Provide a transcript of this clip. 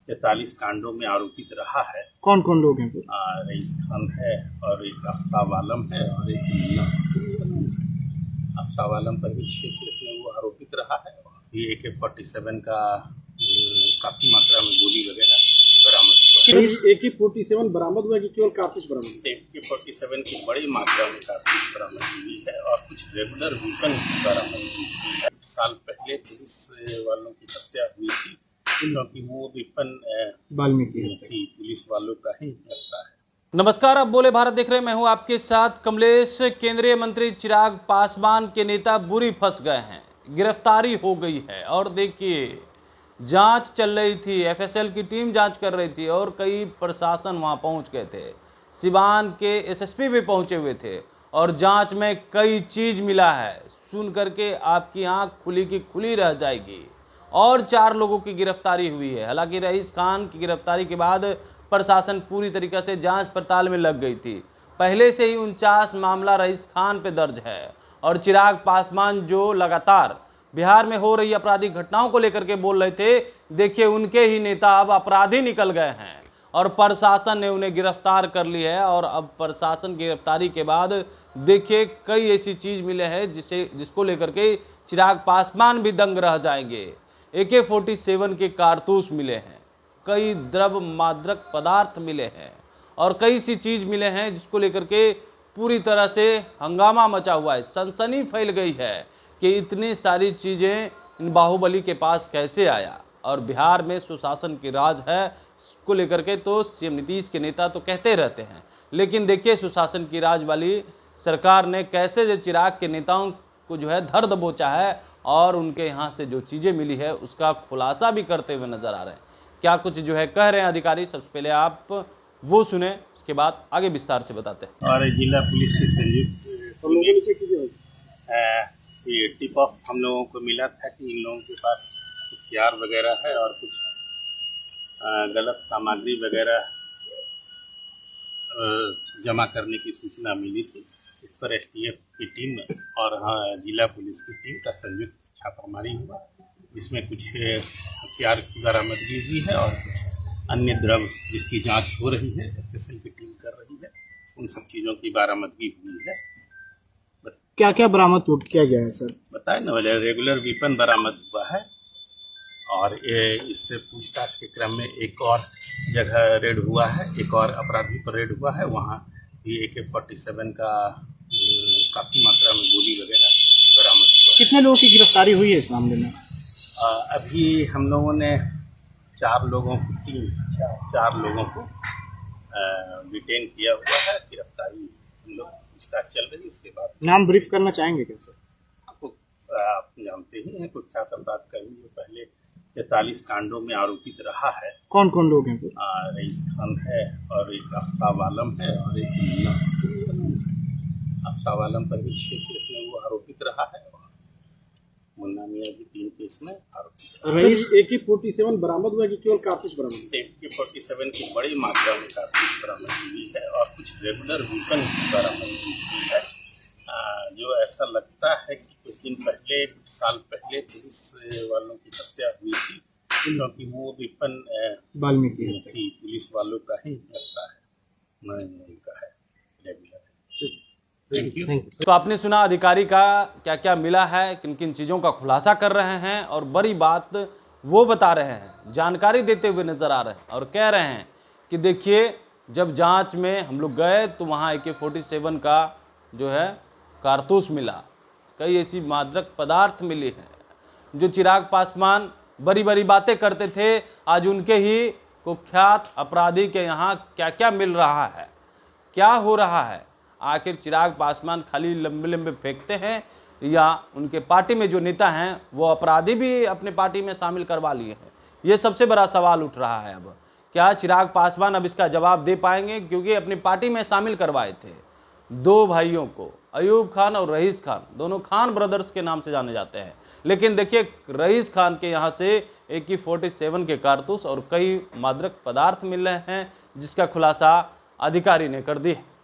43 कांडों में आरोपित रहा है। कौन कौन लोग हैं? रईस खान है और एक आफ्ताब आलम है और एक मुन्ना। आफ्ताब आलम पर भी 6 केस में वो आरोपित रहा है। ये AK-47 का काफी मात्रा में गोली वगैरह बरामद हुआ है। AK-47 बरामद हुआ कि केवल कारतूस बरामद? AK-47 की बड़ी मात्रा में कारतूस बरामद हुई है और कुछ रेगुलर वेपन बरामद हुई है। 1 साल पहले पुलिस वालों की हत्या हुई थी क्योंकि वो वेपन वाल्मीकि पुलिस वालों का ही लगता है। नमस्कार, आप बोले भारत देख रहे हैं। मैं हूं आपके साथ कमलेश। केंद्रीय मंत्री चिराग पासवान के नेता बुरी फंस गए हैं, गिरफ्तारी हो गई है। और देखिए, जांच चल रही थी, FSL की टीम जांच कर रही थी और कई प्रशासन वहां पहुंच गए थे। सिवान के SSP भी पहुंचे हुए थे और जांच में कई चीज मिला है। सुन करके आपकी आंख खुली की खुली रह जाएगी। और 4 लोगों की गिरफ्तारी हुई है। हालांकि रईस खान की गिरफ्तारी के बाद प्रशासन पूरी तरीके से जांच पड़ताल में लग गई थी। पहले से ही 49 मामला रईस खान पे दर्ज है और चिराग पासवान जो लगातार बिहार में हो रही आपराधिक घटनाओं को लेकर के बोल रहे थे, देखिए उनके ही नेता अब अपराधी निकल गए हैं और प्रशासन ने उन्हें गिरफ्तार कर ली है। और अब प्रशासन की गिरफ्तारी के बाद देखिए कई ऐसी चीज मिले हैं जिसको लेकर के चिराग पासवान भी दंग रह जाएंगे। AK-47 के कारतूस मिले हैं, कई द्रव्य मादक पदार्थ मिले हैं और कई सी चीज मिले हैं जिसको लेकर के पूरी तरह से हंगामा मचा हुआ है। सनसनी फैल गई है कि इतनी सारी चीजें इन बाहुबली के पास कैसे आया। और बिहार में सुशासन की राज है, इसको लेकर के तो CM नीतीश के नेता तो कहते रहते हैं, लेकिन देखिए सुशासन की राज वाली सरकार ने कैसे जो चिराग के नेताओं को जो है धर दबोचा है और उनके यहाँ से जो चीज़ें मिली है उसका खुलासा भी करते हुए नजर आ रहे हैं। क्या कुछ जो है कह रहे हैं अधिकारी, सबसे पहले आप वो सुने, उसके बाद आगे विस्तार से बताते हैं। और जिला पुलिस की संयुक्त ये टिप ऑफ हम लोगों को मिला था कि इन लोगों के पास हथियार वगैरह है और कुछ गलत सामग्री वगैरह जमा करने की सूचना मिली थी। इस पर STF की टीम और जिला पुलिस की टीम का संयुक्त छापामारी हुआ, जिसमें कुछ हथियार की बरामदगी हुई है और कुछ अन्य द्रव्य जिसकी जांच हो रही है, FSL की टीम कर रही है, उन सब चीज़ों की बरामदगी हुई है। क्या क्या बरामद किया गया है सर? बताए ना, रेगुलर वेपन बरामद हुआ है और इससे पूछताछ के क्रम में एक और जगह रेड हुआ है, एक और अपराधी पर रेड हुआ है। वहाँ भी AK-47 का काफ़ी मात्रा में गोली वगैरह बरामद हुआ है। कितने लोगों की गिरफ्तारी हुई है इस मामले में? अभी हम लोगों ने 4 लोगों को डिटेन किया हुआ है। गिरफ्तारी हम लोग पूछताछ चल रही है, उसके बाद नाम ब्रीफ करना चाहेंगे कैसे? आपको आप जानते ही हैं, कुख्यात अपराधकर्मी जो पहले 43 कांडों में आरोपित रहा है। कौन कौन लोग हैं? रईस खान है और एक आफ्ताब आलम है और एक मुन्ना। आफ्ताब आलम पर भी 6 केस में वो आरोपित रहा है। मुन्ना मियाँ भी 3 केस में आरोपित। रईस AK-47 बरामद हुआ कि केवल कारतूस बरामद? AK-47 की बड़ी मात्रा में कारतूस बरामद हुई है और कुछ रेगुलर वेपन बरामद हुई है। जो ऐसा लगता है कि कुछ दिन पहले, कुछ साल पहले पुलिस वालों की हत्या हुई थी क्योंकि वो वेपन वाल्मीकि पुलिस वालों का ही लगता है, उनका है रेगुलर। Thank you. तो आपने सुना अधिकारी का क्या क्या मिला है, किन किन चीज़ों का खुलासा कर रहे हैं और बड़ी बात वो बता रहे हैं, जानकारी देते हुए नजर आ रहे हैं और कह रहे हैं कि देखिए जब जांच में हम लोग गए तो वहाँ AK-47 का जो है कारतूस मिला, कई ऐसी मादक पदार्थ मिली हैं। जो चिराग पासवान बड़ी बड़ी बातें करते थे, आज उनके ही कुख्यात अपराधी के यहाँ क्या क्या मिल रहा है, क्या हो रहा है। आखिर चिराग पासवान खाली लंबे लंबे फेंकते हैं या उनके पार्टी में जो नेता हैं वो अपराधी भी अपने पार्टी में शामिल करवा लिए हैं? ये सबसे बड़ा सवाल उठ रहा है। अब क्या चिराग पासवान अब इसका जवाब दे पाएंगे? क्योंकि अपनी पार्टी में शामिल करवाए थे 2 भाइयों को, अयूब खान और रईस खान, दोनों खान ब्रदर्स के नाम से जाने जाते हैं। लेकिन देखिए रईस खान के यहाँ से AK-47 के कारतूस और कई मादक पदार्थ मिल रहे हैं, जिसका खुलासा अधिकारी ने कर दी है।